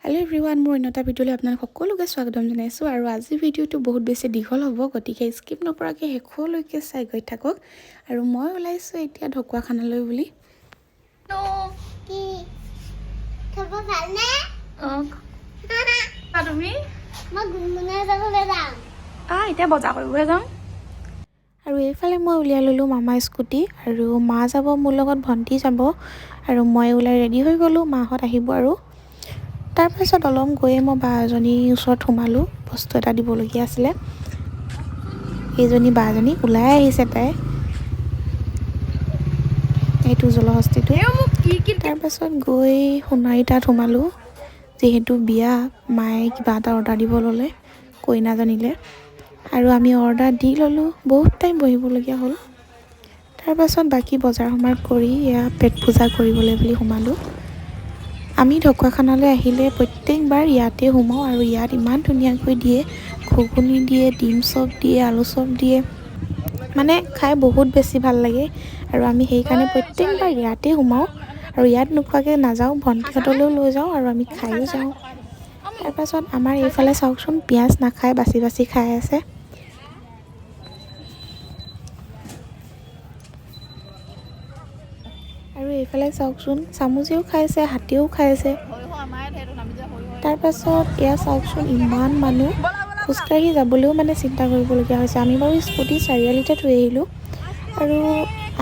Hello' everyone, মোৰ অন্য এটা ভিডিঅ'লৈ আপোনালোক সকলোকে স্বাগতম জনাইছোঁ। আৰু আজিৰ ভিডিঅ'টো বহুত বেছি দীঘল হ'ব, গতিকে স্কিপ নকৰাকৈ শেষলৈকে চাই গৈ থাকক। আৰু মই ওলাইছোঁ এতিয়া ঢকুৱাখানালৈ বুলি। তুমি এতিয়া বজাৰ কৰিবহে যাম। আৰু এইফালে মই উলিয়াই ল'লোঁ মামা স্কুটি, আৰু মা যাব মোৰ লগত, ভণ্টি যাব, আৰু মই ওলাই ৰেডি হৈ গ'লোঁ। মাহঁত আহিব আৰু তাৰপাছত অলপ গৈয়ে মই বা এজনীৰ ওচৰত সোমালোঁ, বস্তু এটা দিবলগীয়া আছিলে। এইজনী বা এজনী ওলাই আহিছে, তাই এইটো জলহস্তীটো। তাৰপাছত গৈ সোণাৰী তাত সোমালোঁ, যিহেতু বিয়া, মায়ে কিবা এটা অৰ্ডাৰ দিব ল'লে কইনাজনীলৈ, আৰু আমি অৰ্ডাৰ দি ল'লোঁ। বহুত টাইম বহিবলগীয়া হ'ল। তাৰপাছত বাকী বজাৰ সমাৰ কৰি এয়া পেট পূজা কৰিবলৈ বুলি সোমালোঁ। আমি ঢকুৱাখানালৈ আহিলে প্ৰত্যেকবাৰ ইয়াতে সোমাওঁ, আৰু ইয়াত ইমান ধুনীয়াকৈ দিয়ে, ঘুগুনি দিয়ে, ডিম চপ দিয়ে, আলু চপ দিয়ে, মানে খাই বহুত বেছি ভাল লাগে। আৰু আমি সেইকাৰণে প্ৰত্যেকবাৰ ইয়াতে সোমাওঁ, আৰু ইয়াত নোখোৱাকৈ নাযাওঁ। ভণ্টিহঁতলৈও লৈ যাওঁ আৰু আমি খায়ো যাওঁ। তাৰপাছত আমাৰ এইফালে চাওকচোন, পিঁয়াজ নাখায়, বাচি বাচি খাই আছে। আৰু এইফালে চাওকচোন, চামুচেও খাইছে, হাতেও খাইছে। তাৰপাছত এয়া চাওকচোন, ইমান মানুহ, খোজকাঢ়ি যাবলৈও মানে চিন্তা কৰিবলগীয়া হৈছে। আমি বাৰু স্কুটি চাৰিআলিতে থৈ আহিলোঁ, আৰু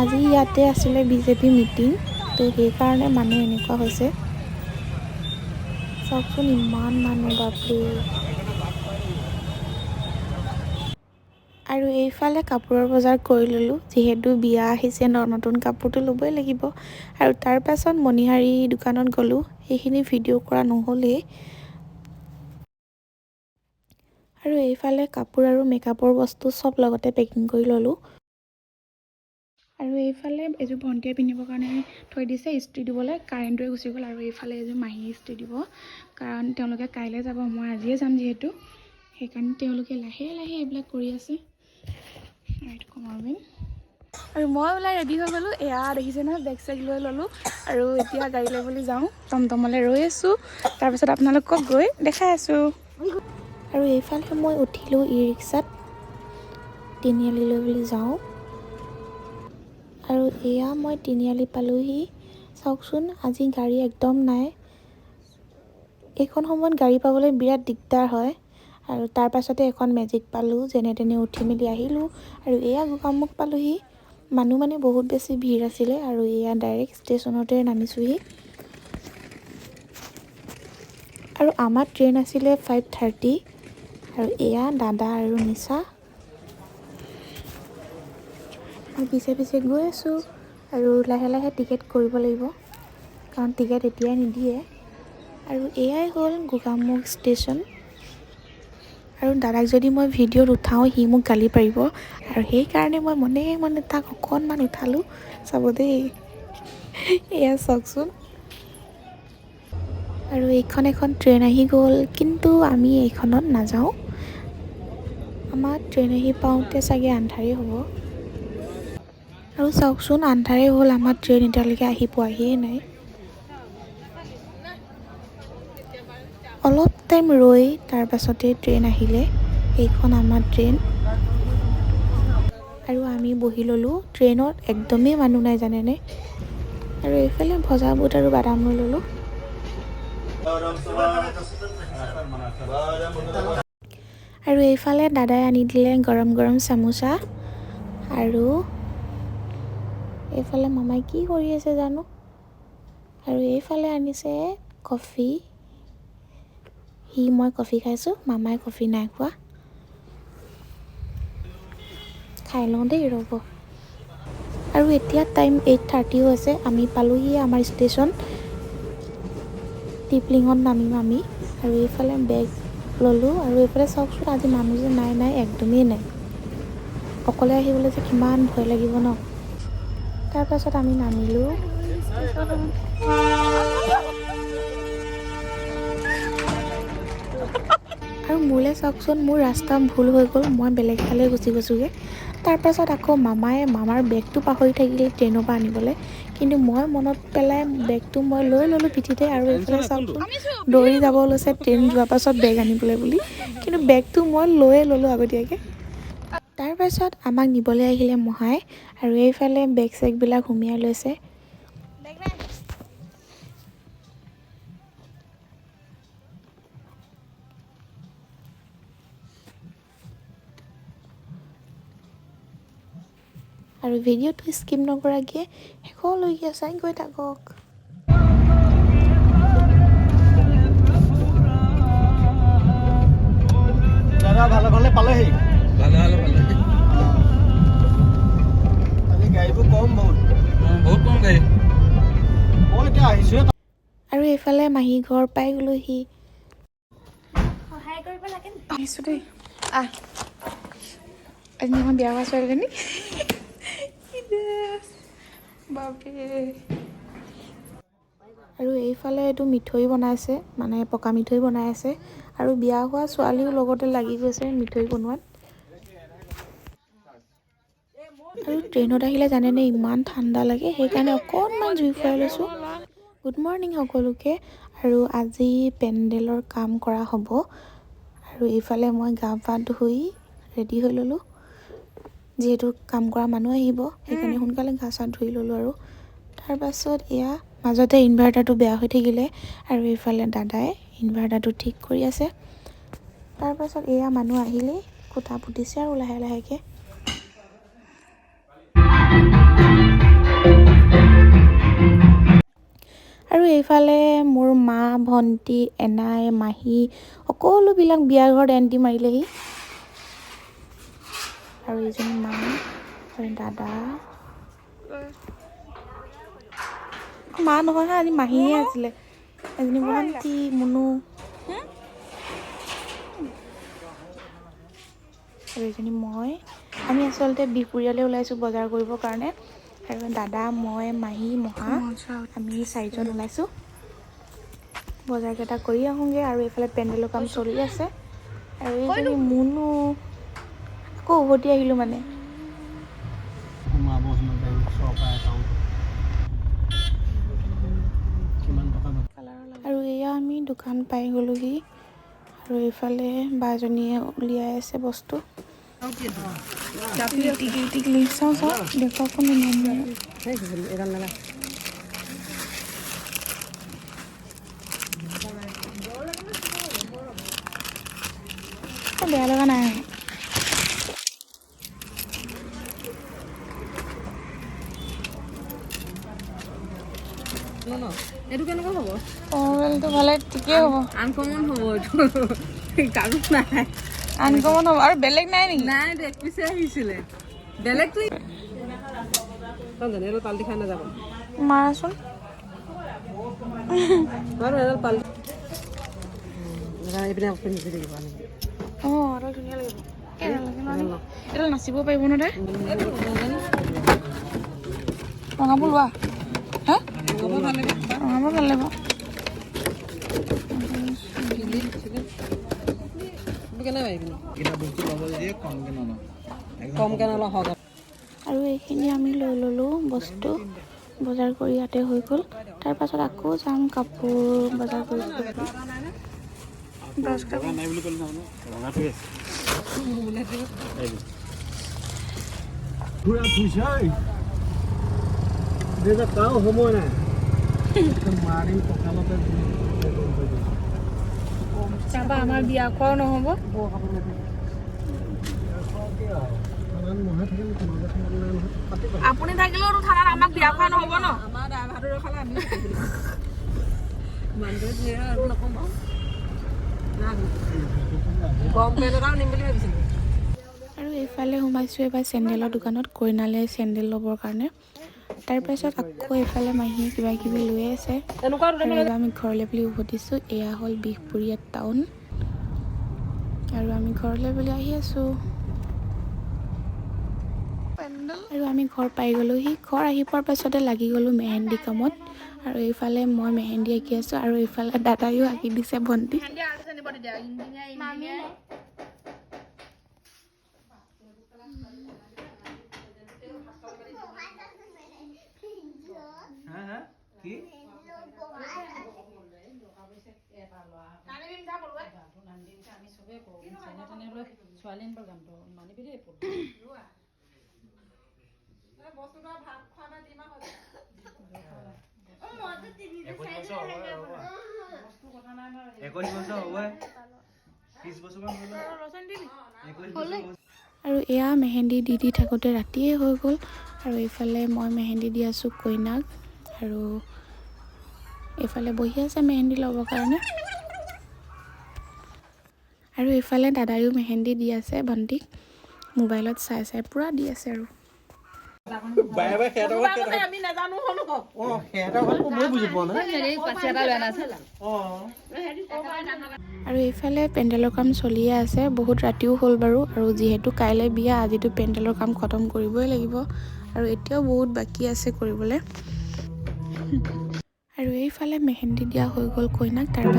আজি ইয়াতে আছিলে বিজেপি মিটিং, তো সেইকাৰণে মানুহ এনেকুৱা হৈছে। চাওকচোন ইমান মানুহ, বাপৰে। আৰু এইফালে কাপোৰৰ বজাৰ কৰি ল'লোঁ, যিহেতু বিয়া আহিছে, নতুন কাপোৰটো ল'বই লাগিব। আৰু তাৰপাছত মণিহাৰী দোকানত গ'লোঁ, সেইখিনি ভিডিঅ' কৰা নহ'লেই। আৰু এইফালে কাপোৰ আৰু মেকআপৰ বস্তু চব লগতে পেকিং কৰি ল'লোঁ। আৰু এইফালে এযোৰ ভণ্টিয়ে পিন্ধিবৰ কাৰণে থৈ দিছে ইস্ত্ৰি দিবলৈ, কাৰেণ্টটোৱে গুচি গ'ল। আৰু এইফালে এযোৰ মাহী ইস্ত্ৰি দিব, কাৰণ তেওঁলোকে কাইলৈ যাব, মই আজিয়ে যাম যিহেতু, সেইকাৰণে তেওঁলোকে লাহে লাহে এইবিলাক কৰি আছে। আৰু মই ওলাই ৰেডি হৈ গ'লোঁ। এয়া দেখিছে নহয়, বেগ চেগ লৈ ল'লোঁ, আৰু এতিয়া গাড়ী লৈ বুলি যাওঁ। টমটমলৈ ৰৈ আছোঁ, তাৰপিছত আপোনালোকক গৈ দেখাই আছোঁ। আৰু এইফালে মই উঠিলোঁ ই ৰিক্সাত, তিনিআলিলৈ বুলি যাওঁ। আৰু এয়া মই তিনিআলি পালোঁহি। চাওকচোন, আজি গাড়ী একদম নাই। এইখন সময়ত গাড়ী পাবলৈ বিৰাট দিগদাৰ হয়। আৰু তাৰ পাছতে এখন মেজিক পালোঁ, যেনে তেনে উঠি মেলি আহিলোঁ। আৰু এয়া গোগামুখ পালোঁহি। মানুহ মানে বহুত বেছি ভিৰ আছিলে, আৰু এয়া ডাইৰেক্ট ষ্টেচনতে নামিছোঁহি। আৰু আমাৰ ট্ৰেইন আছিলে 5:30, আৰু এয়া দাদা আৰু নিচা। মই পিছে পিছে গৈ আছোঁ, আৰু লাহে লাহে টিকেট কৰিব লাগিব, কাৰণ টিকেট এতিয়াই নিদিয়ে। আৰু এয়াই হ'ল গোগামুখ ষ্টেচন। আৰু দাদাক যদি মই ভিডিঅ'ত উঠাওঁ, সি মোক গালি পাৰিব, আৰু সেইকাৰণে মই মনে মনে তাক অকণমান উঠালোঁ। চাব দেই, এয়া চাওকচোন। আৰু এইখন এখন ট্ৰেইন আহি গ'ল, কিন্তু আমি এইখনত নাযাওঁ। আমাৰ ট্ৰেইন আহি পাওঁতে চাগে আন্ধাৰেই হ'ব। আৰু চাওকচোন, আন্ধাৰেই হ'ল, আমাৰ ট্ৰেইন এতিয়ালৈকে আহি পোৱাহিয়ে নাই। অলপ টাইম ৰৈ তাৰপাছতে ট্ৰেইন আহিলে। এইখন আমাৰ ট্ৰেইন, আৰু আমি বহি ল'লোঁ। ট্ৰেইনত একদমেই মানুহ নাই জানেনে। আৰু এইফালে ভজা বুট আৰু বাদাম লৈ ল'লোঁ। আৰু এইফালে দাদাই আনি দিলে গৰম গৰম চামোচা, আৰু এইফালে মামাই কি কৰি আছে জানো। আৰু এইফালে আনিছে কফি। মই কফি খাইছোঁ, মামাই কফি নাই খোৱা। খাই লওঁ দেই, ৰ'ব। আৰু এতিয়া টাইম 8:30 হৈছে, আমি পালোঁহি আমাৰ ষ্টেচন। টিপলিঙত নামিম আমি। আৰু এইফালে বেগ ল'লোঁ, আৰু এইফালে চাওকচোন, আজি মানুহ যে নাই একদমেই নাই। অকলে আহিবলৈ যে কিমান ভয় লাগিব ন। তাৰপাছত আমি নামিলোঁ। আৰু মোলৈ চাওকচোন, মোৰ ৰাস্তা ভুল হৈ গ'ল, মই বেলেগ ফালে গুচি গৈছোঁগৈ। তাৰপাছত আকৌ মামাৰ বেগটো পাহৰি থাকিলে ট্ৰেইনৰ পৰা আনিবলৈ, কিন্তু মই মনত পেলাই বেগটো মই লৈ ল'লোঁ পিঠিতে। আৰু এইফালে চাওকচোন দৌৰি যাব লৈছে ট্ৰেইন যোৱাৰ পাছত বেগ আনিবলৈ বুলি, কিন্তু বেগটো মই লৈয়ে ল'লোঁ আগতীয়াকৈ। তাৰপাছত আমাক নিবলৈ আহিলে মহাই, আৰু এইফালে বেগ চেগবিলাক সুমিয়াই লৈছে। আৰু ভিডিঅ'টো স্কিপ নকৰাকৈ শেষলৈকে চাই গৈ থাকক। দাদা ভালে পালেহি। ভালে আজি গাড়ীবোৰ কম বহুত কম গাড়ী। মই এতিয়া আহিছোঁহে। আৰু এইফালে মাহী ঘৰ পাই গ'লোহি। সহায় কৰিব লাগে নি? আহিছোঁ দেই। আজি মই বিয়া হোৱা ছোৱালীজনী। বাপৰে। আৰু এইফালে এইটো মিঠৈ বনাইছে, মানে পকা মিঠৈ বনাই আছে, আৰু বিয়া হোৱা ছোৱালীও লগতে লাগি গৈছে মিঠৈ বনোৱাত। আৰু ট্ৰেইনত আহিলে জানেনে ইমান ঠাণ্ডা লাগে, সেইকাৰণে অকণমান জুই ফুৰাই লৈছোঁ। গুড মৰ্ণিং সকলোকে। আৰু আজি পেণ্ডেলৰ কাম কৰা হ'ব, আৰু এইফালে মই গা পা ধুই ৰেডি হৈ ল'লোঁ। যিহেতু কাম কৰা মানুহ আহিব, সেইকাৰণে সোনকালে গা চা ধুই ল'লোঁ। আৰু তাৰপাছত এয়া মাজতে ইনভাৰ্টাৰটো বেয়া হৈ থাকিলে, আৰু এইফালে দাদাই ইনভাৰ্টাৰটো ঠিক কৰি আছে। তাৰপাছত এয়া মানুহ আহিলেই খুটা পুতিছে আৰু লাহেকৈ। আৰু এইফালে মোৰ মা, ভণ্টি, এনাই, মাহী সকলোবিলাক বিয়া ঘৰত এণ্ট্ৰি মাৰিলেহি। আৰু এইজনী মা আৰু দাদা, মা নহয় হা, আজি মাহীয়ে আছিলে। এজনী ভণ্টি, মুনু, আৰু এইজনী মই। আমি আচলতে বিহপুৰীয়ালৈ ওলাইছোঁ বজাৰ কৰিবৰ কাৰণে, আৰু দাদা, মই, মাহী, মহা, আমি 4জন ওলাইছোঁ বজাৰকেইটা কৰি আহোঁগৈ। আৰু এইফালে পেণ্ডেলৰ কাম চলি আছে। আৰু এইজনী মুনু আকৌ উভতি আহিলোঁ মানে। আৰু এয়া আমি দোকান পাই গ'লোহি, আৰু এইফালে বাজনীয়ে উলিয়াই আছে বস্তু। টিকলি চাওঁ দেখুৱাওক বেয়া লগা নাই। এইটো কেনেকুৱা হ'ব? মোবাইলটো ভালে ঠিকেই হ'ব। আনকমন হ'ব এইটো। কাৰো নাই। আনকমন হ'ব। আৰু বেলেগ নাই নেকি? নাই দে, পিছে আহিছিলে বেলেগটো এডাল পাল্টি খাই নাযাব। মাৰাচোন। বাৰু এডাল পাল্টি এইপিনে পিন্ধি থাকিব। অঁ, এডাল ধুনীয়া লাগিব। এডাল নাচিব পাৰিব ন তাই? ৰঙাবোৰ লোৱা। হা? ৰঙাবোৰ ভাল লাগিব। আৰু এইখিনি আমি লৈ ল'লোঁ বস্তু, বজাৰ কৰি ইয়াতে হৈ গ'ল। তাৰপাছত আকৌ যাম কাপোৰ বজাৰ কৰিবলৈ। সময় নাই মাৰিম কঁকালতে। তাৰপৰা আমাৰ বিয়া খোৱাও নহ'ব। আপুনি থাকিলেও থানাত আমাক বিয়া খোৱা নহ'ব ন? আমাৰ ড্ৰাইভাৰটো ৰখালে আমিও মানুহটোৱে দিয়ে আৰু নক'ম বাৰু। গৰম পেণ্ট এটাও নিম বুলি ভাবিছিলোঁ। আৰু এইফালে সোমাইছোঁ এবাৰ চেণ্ডেলৰ দোকানত, কইনালে চেণ্ডেল ল'বৰ কাৰণে। তাৰপাছত আকৌ এইফালে মাহীয়ে কিবা কিবি লৈ আছে, আৰু এইবাৰ আমি ঘৰলৈ বুলি উভতিছোঁ। এয়া হ'ল বিহপুৰীয়া টাউন, আৰু আমি ঘৰলৈ বুলি আহি আছোঁ। আৰু আমি ঘৰ পাই গ'লোহি। ঘৰ আহি পোৱাৰ পাছতে লাগি গ'লোঁ মেহেন্দি কামত, আৰু এইফালে মই মেহেন্দি আঁকি আছোঁ, আৰু এইফালে দাদাইও আঁকি দিছে ভণ্টি। আৰু এয়া মেহেন্দি দি থাকোঁতে ৰাতিয়ে হৈ গ'ল আৰু এইফালে মই মেহেন্দি দি আছোঁ কইনাক আৰু এইফালে বহি আছে মেহেন্দি ল'বৰ কাৰণে আৰু এইফালে দাদায়ো মেহেন্দি দি আছে ভণ্টিক মোবাইলত চাই চাই পুৰা দি আছে আৰু বাৰে বাৰে সিহঁতৰ ঘৰত কেইটা আমি নাজানো হনো কওক সিহঁতৰ ঘৰত মই বুজি পোৱা নাই আৰু এইফালে পেণ্ডেলৰ কাম চলিয়ে আছে বহুত ৰাতিও হ'ল বাৰু আৰু যিহেতু কাইলৈ বিয়া আজিতো পেণ্ডেলৰ কাম খতম কৰিবই লাগিব আৰু এতিয়াও বহুত বাকী আছে কৰিবলৈ আৰু এইফালে মেহেন্দি দিয়া হৈ গ'ল কইনাক আৰু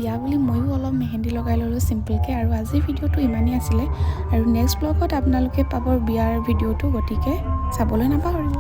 বিয়া বুলি ময়ো অলপ মেহেন্দি লগাই ল'লোঁ চিম্পলকৈ আৰু আজিৰ ভিডিঅ'টো ইমানেই আছিলে আৰু নেক্সট ব্লগত আপোনালোকে পাব বিয়াৰ ভিডিঅ'টো গতিকে চাবলৈ নাপাহৰিব